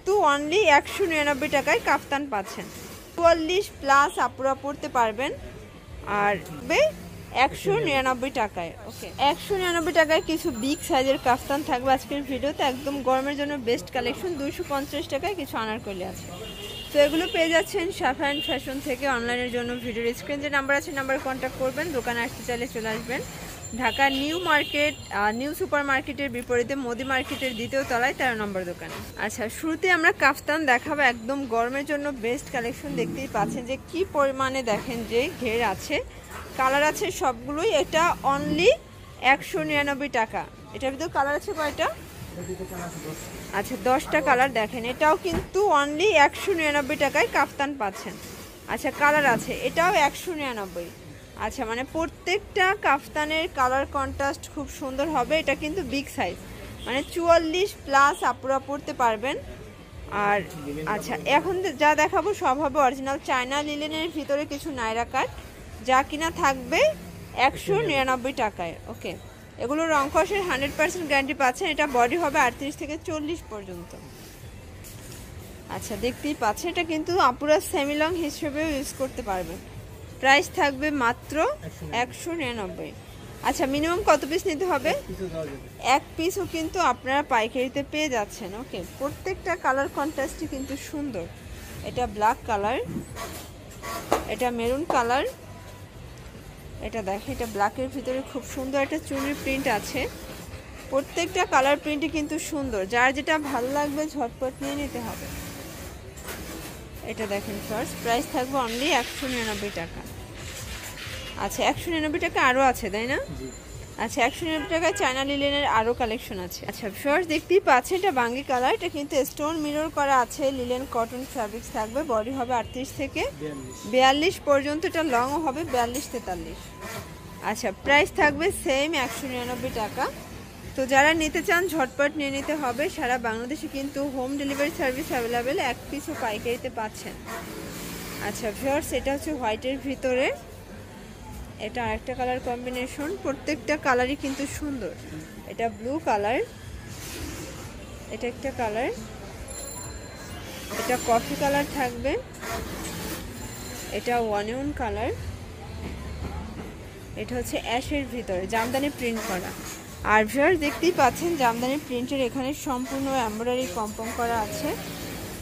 কিন্তু অনলি 199 টাকায় কাফতান পাচ্ছেন। 44+ আপুরা পড়তে পারবেন। আর 199 টাকায়। ওকে, 199 টাকায় কিছু বিগ সাইজের কাফতান থাকবে আজকের ভিডিওতে। একদম গরমের জন্য বেস্ট কালেকশন। 250 টাকায় কিছু আনারকলি আছে। তো এগুলো পেয়ে যাচ্ছেন সাফায়ান ফ্যাশন থেকে। অনলাইনের জন্য ভিডিওর স্ক্রিন যে নাম্বার আছে নাম্বারে কন্ট্যাক্ট করবেন। দোকানে আসতে চাইলে চলে আসবেন Dhaka new market, new super মার্কেটের বিপরীতে মোদি মার্কেটের 2য় তলায় 13 নম্বর দোকানে। আচ্ছা, শুরুতে আমরা কাফতান দেখাবো। একদম গরমের জন্য বেস্ট কালেকশন। দেখতেই পাচ্ছেন যে কি পরিমাণে দেখেন যে ঘের আছে, কালার আছে সবগুলোই। এটা অনলি 199 টাকা। এটার ভিতরে কালার আছে কয়টা? আচ্ছা, 10টা কালার দেখেন। এটাও কিন্তু অনলি 199 টাকায় কাফতান পাচ্ছেন। আচ্ছা, কালার আছে, এটাও 199। আচ্ছা, মানে প্রত্যেকটা কাফতানের কালার কন্ট্রাস্ট খুব সুন্দর হবে। এটা কিন্তু বিগ সাইজ, মানে 44+ আপুরা পড়তে পারবেন। আর আচ্ছা, এখন যা দেখাবো সব হবে অরিজিনাল চায়না লিলেনের ভিতরে কিছু নাইরা কাট, যা কিনা থাকবে 199 টাকায়। ওকে, এগুলো রং কষের 100% গ্যারান্টি পাচ্ছেন। এটা বডি হবে 38 থেকে 40 পর্যন্ত। আচ্ছা, দেখতেই পাচ্ছেন এটা কিন্তু আপুরা সেমি লং হিসেবেও ইউজ করতে পারবেন। প্রাইস থাকবে মাত্র 199। আচ্ছা, মিনিমাম কত পিস নিতে হবে? 1 পিসও কিন্তু আপনারা পাইকারিতে পেয়ে যাচ্ছেন। ওকে, প্রত্যেকটা কালার কন্ট্রাস্টই কিন্তু সুন্দর। এটা ব্ল্যাক কালার, এটা মেরুন কালার, এটা দেখেন এটা ব্ল্যাকের ভিতরে খুব সুন্দর একটা চুনরি প্রিন্ট আছে। প্রত্যেকটা কালার প্রিন্টই কিন্তু সুন্দর। যার যেটা ভালো লাগবে ঝটপট নিয়ে নিতে হবে। এটা দেখেন ফার্স্ট, প্রাইস থাকবে অনলি 199 টাকা। আচ্ছা, 199 টাকা আরও আছে, তাই না? আচ্ছা, 199 টাকায় চায়না লিলেনের আরও কালেকশন আছে। আচ্ছা ফার্স্ট দেখতেই পাচ্ছেন এটা বাঙ্গি কালার। এটা কিন্তু স্টোন মিরর করা আছে। লিলেন কটন ফ্যাব্রিক্স থাকবে। বডি হবে 38 থেকে 42 পর্যন্ত। এটা লংও হবে 42-43। আচ্ছা, প্রাইস থাকবে সেম 199 টাকা। তো যারা নিতে চান ঝটপট নিয়ে নিতে হবে। সারা বাংলাদেশে কিন্তু হোম ডেলিভারি সার্ভিস অ্যাভেলেবেল। 1 পিসও পাইকারিতে পাচ্ছেন। আচ্ছা ভিউয়ার্স, এটা হচ্ছে হোয়াইটের ভিতরে। এটা আরেকটা কালার কম্বিনেশন। প্রত্যেকটা কালারই কিন্তু সুন্দর। এটা ব্লু কালার, এটা একটা কালার, এটা কফি কালার থাকবে, এটা অনিয়ন কালার, এটা হচ্ছে অ্যাশের ভিতরে জামদানি প্রিন্ট করা। আর ভিউয়ার্স দেখতেই পাচ্ছেন জামদানি প্রিন্টের এখানে সম্পূর্ণ এমব্রয়ডারি কম্পোম করা আছে।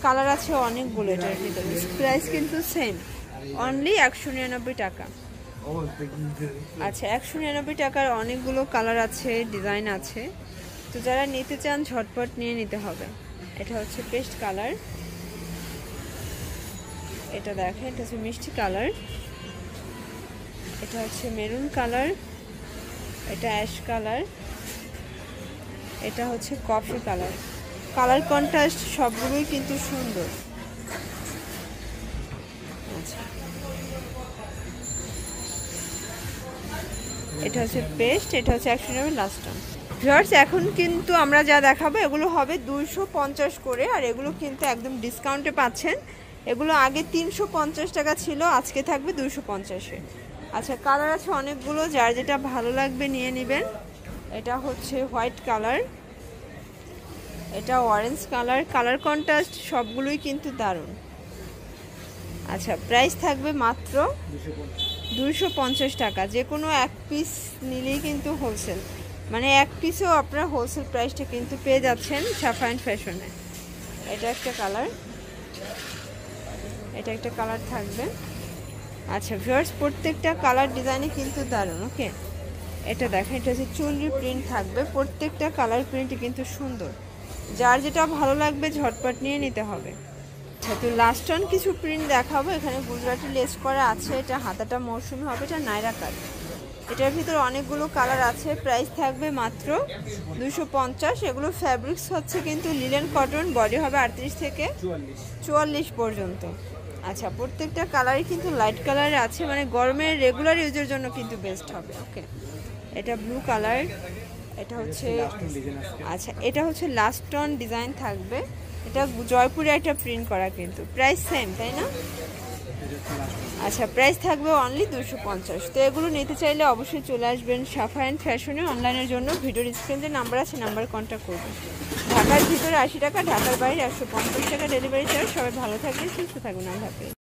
কালার আছে অনেকগুলো এটার ভিতরে। প্রাইস কিন্তু সেম, অনলি 199 টাকা। আচ্ছা, 199 টাকার অনেকগুলো কালার আছে, ডিজাইন আছে। তো যারা নিতে চান ঝটপট নিয়ে নিতে হবে। এটা হচ্ছে পেস্ট কালার, এটা দেখেন এটা হচ্ছে মিষ্টি কালার, এটা হচ্ছে মেরুন কালার, এটা অ্যাশ কালার, এটা হচ্ছে কফি কালার। কালার কন্ট্রাস্ট সবগুলোই কিন্তু সুন্দর। আচ্ছা, এটা হচ্ছে পেস্ট, এটা হচ্ছে 199 লাস্ট টাইম। ভিউয়ার্স, এখন কিন্তু আমরা যা দেখাবো এগুলো হবে 250 করে। আর এগুলো কিন্তু একদম ডিসকাউন্টে পাচ্ছেন। এগুলো আগে 350 টাকা ছিল, আজকে থাকবে 250-এ। আচ্ছা, কালার আছে অনেকগুলো, যার যেটা ভালো লাগবে নিয়ে নেবেন। এটা হচ্ছে হোয়াইট কালার, এটা অরেঞ্জ কালার। কালার কন্ট্রাস্ট সবগুলোই কিন্তু দারুণ। আচ্ছা, প্রাইস থাকবে মাত্র 250 টাকা। যে কোনো 1 পিস নিলেই কিন্তু হোলসেল, মানে 1 পিসও আপনার হোলসেল প্রাইসটা কিন্তু পেয়ে যাচ্ছেন সাফায়ান ফ্যাশনে। এটা একটা কালার, এটা একটা কালার থাকবে। আচ্ছা ভিউয়ার্স, প্রত্যেকটা কালার ডিজাইনই কিন্তু দারুণ। ওকে, এটা দেখেন এটা হচ্ছে চুনরি প্রিন্ট থাকবে। প্রত্যেকটা কালার প্রিন্টই কিন্তু সুন্দর। যার যেটা ভালো লাগবে ঝটপট নিয়ে নিতে হবে। আচ্ছা, তো লাস্ট অন কিছু প্রিন্ট দেখাবো। এখানে গুজরাটি লেস করা আছে। এটা হাতাটা মৌসুমি হবে, এটা নাইরা কাট। এটার ভিতরে অনেকগুলো কালার আছে। প্রাইস থাকবে মাত্র 250। এগুলো ফ্যাব্রিক্স হচ্ছে কিন্তু লিলেন কটন। বডি হবে 38 থেকে 44 পর্যন্ত। আচ্ছা, প্রত্যেকটা কালারই কিন্তু লাইট কালারে আছে, মানে গরমের রেগুলার ইউজের জন্য কিন্তু বেস্ট হবে। ওকে, এটা ব্লু কালার, এটা হচ্ছে আচ্ছা এটা হচ্ছে লাস্ট অন ডিজাইন থাকবে। এটা জয়পুরে একটা প্রিন্ট করা কিন্তু। প্রাইস সেম, তাই না? আচ্ছা, প্রাইস থাকবে অনলি 250। তো এগুলো নিতে চাইলে অবশ্যই চলে আসবেন সাফা অ্যান্ড ফ্যাশনে। অনলাইনের জন্য ভিডিওর স্ক্রিনে নাম্বার আছে, নাম্বারে কন্ট্যাক্ট করবেন। ঢাকার ভিতরে 80 টাকা, ঢাকার বাইরে 150 টাকা ডেলিভারি চার্জ। সবাই ভালো থাকবেন, সুস্থ থাকবেন, আল্লাহ হাফেজ।